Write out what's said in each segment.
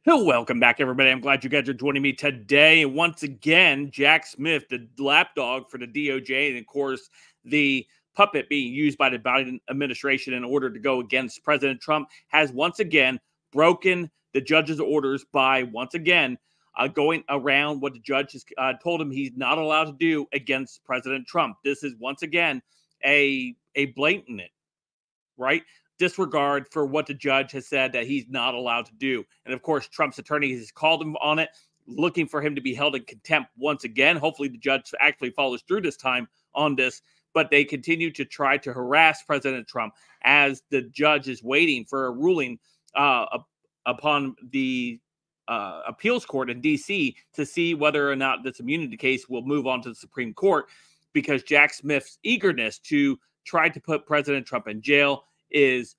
Welcome back, everybody. I'm glad you guys are joining me today. Once again, Jack Smith, the lapdog for the DOJ, and of course, the puppet being used by the Biden administration in order to go against President Trump, has once again broken the judge's orders by once again going around what the judge has told him he's not allowed to do against President Trump. This is once again a blatant, right, disregard for what the judge has said that he's not allowed to do. And of course, Trump's attorney has called him on it, looking for him to be held in contempt once again. Hopefully the judge actually follows through this time on this, but they continue to try to harass President Trump as the judge is waiting for a ruling upon the appeals court in D.C. to see whether or not this immunity case will move on to the Supreme Court, because Jack Smith's eagerness to try to put President Trump in jail is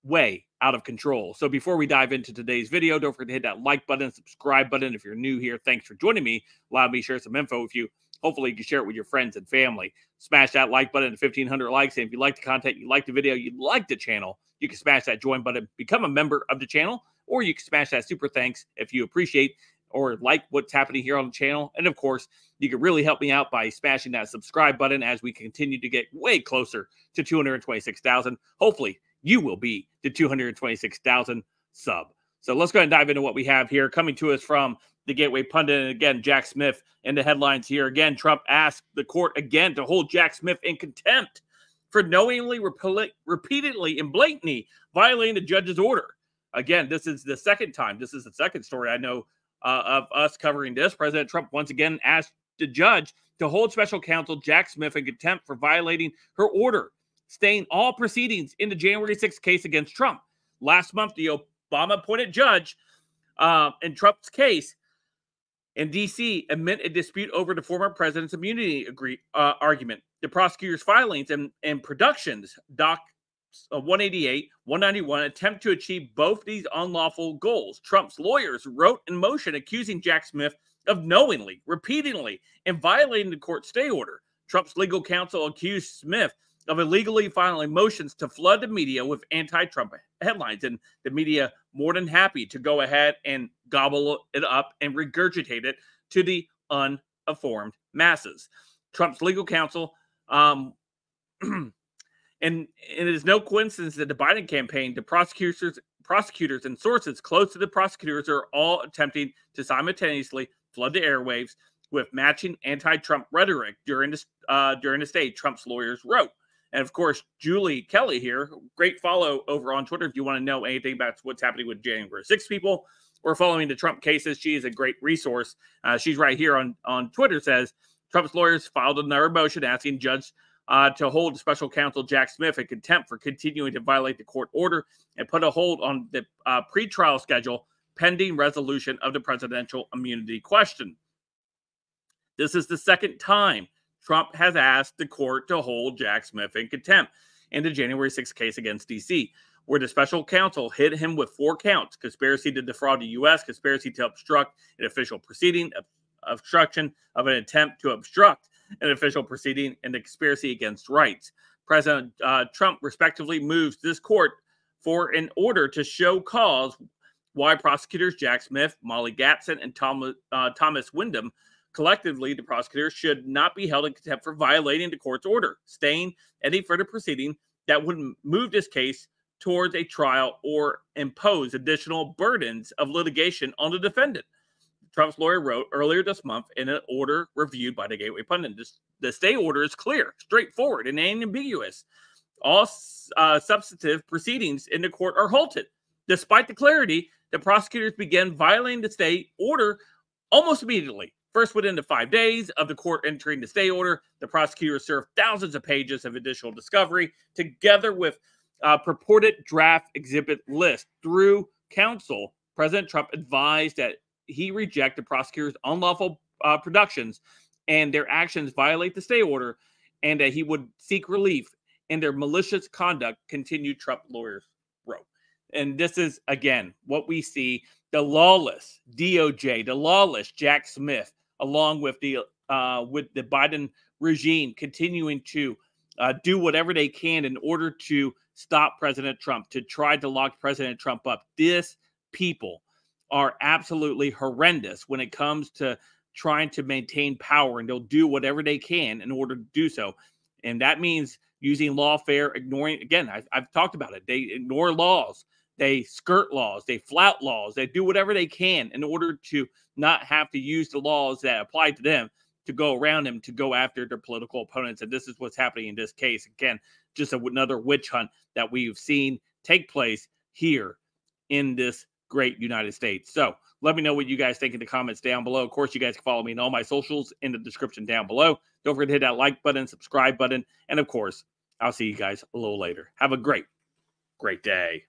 way out of control. So before we dive into today's video, don't forget to hit that like button, subscribe button. If you're new here, thanks for joining me. Allow me to share some info with you. Hopefully you can share it with your friends and family. Smash that like button to 1,500 likes. And if you like the content, you like the video, you like the channel, you can smash that join button, become a member of the channel, or you can smash that super thanks if you appreciate or like what's happening here on the channel. And of course, you can really help me out by smashing that subscribe button as we continue to get way closer to 226,000. Hopefully, you will be the 226,000 sub. So let's go ahead and dive into what we have here. Coming to us from the Gateway Pundit, and again, Jack Smith in the headlines here. Again, Trump asked the court again to hold Jack Smith in contempt for knowingly, repeatedly, and blatantly violating the judge's order. Again, this is the second time. This is the second story I know of us covering this. President Trump once again asked the judge to hold special counsel Jack Smith in contempt for violating her order, staying all proceedings in the January 6th case against Trump. Last month, the Obama-appointed judge in Trump's case in D.C. admit a dispute over the former president's immunity argument. The prosecutor's filings and productions, Doc 188, 191, attempt to achieve both these unlawful goals. Trump's lawyers wrote in motion accusing Jack Smith of knowingly, repeatedly, and violating the court stay order. Trump's legal counsel accused Smith of illegally filing motions to flood the media with anti-Trump headlines, and the media more than happy to go ahead and gobble it up and regurgitate it to the uninformed masses. Trump's legal counsel, and it is no coincidence that the Biden campaign, the prosecutors and sources close to the prosecutors are all attempting to simultaneously flood the airwaves with matching anti-Trump rhetoric during the state, Trump's lawyers wrote. And of course, Julie Kelly here, great follow over on Twitter if you want to know anything about what's happening with January 6 people or following the Trump cases. She is a great resource. She's right here on Twitter, says Trump's lawyers filed another motion asking judge to hold special counsel Jack Smith in contempt for continuing to violate the court order and put a hold on the pretrial schedule pending resolution of the presidential immunity question. This is the second time Trump has asked the court to hold Jack Smith in contempt in the January 6th case against D.C., where the special counsel hit him with 4 counts: conspiracy to defraud the U.S., conspiracy to obstruct an official proceeding, obstruction of an attempt to obstruct an official proceeding, and the conspiracy against rights. President Trump respectively moves this court for an order to show cause why prosecutors Jack Smith, Molly Gatson, and Thomas Wyndham, collectively the prosecutors, should not be held in contempt for violating the court's order, staying any further proceeding that would move this case towards a trial or impose additional burdens of litigation on the defendant. Trump's lawyer wrote earlier this month in an order reviewed by the Gateway Pundit. The stay order is clear, straightforward, and unambiguous. All substantive proceedings in the court are halted. Despite the clarity, the prosecutors began violating the stay order almost immediately. First, within the 5 days of the court entering the stay order, the prosecutors served thousands of pages of additional discovery, together with purported draft exhibit list. Through counsel, President Trump advised that he reject the prosecutors' unlawful productions and their actions violate the stay order, and that he would seek relief in their malicious conduct, continued Trump lawyers wrote. And this is, again, what we see: the lawless DOJ, the lawless Jack Smith, along with the Biden regime continuing to do whatever they can in order to stop President Trump, to try to lock President Trump up. This people are absolutely horrendous when it comes to trying to maintain power, and they'll do whatever they can in order to do so. And that means using lawfare, ignoring, again, I've talked about it. They ignore laws, they skirt laws, they flout laws, they do whatever they can in order to not have to use the laws that apply to them to go around them, to go after their political opponents. And this is what's happening in this case. Again, just another witch hunt that we've seen take place here in this great United States. So let me know what you guys think in the comments down below. Of course, you guys can follow me in all my socials in the description down below. Don't forget to hit that like button, subscribe button, and of course, I'll see you guys a little later. Have a great day.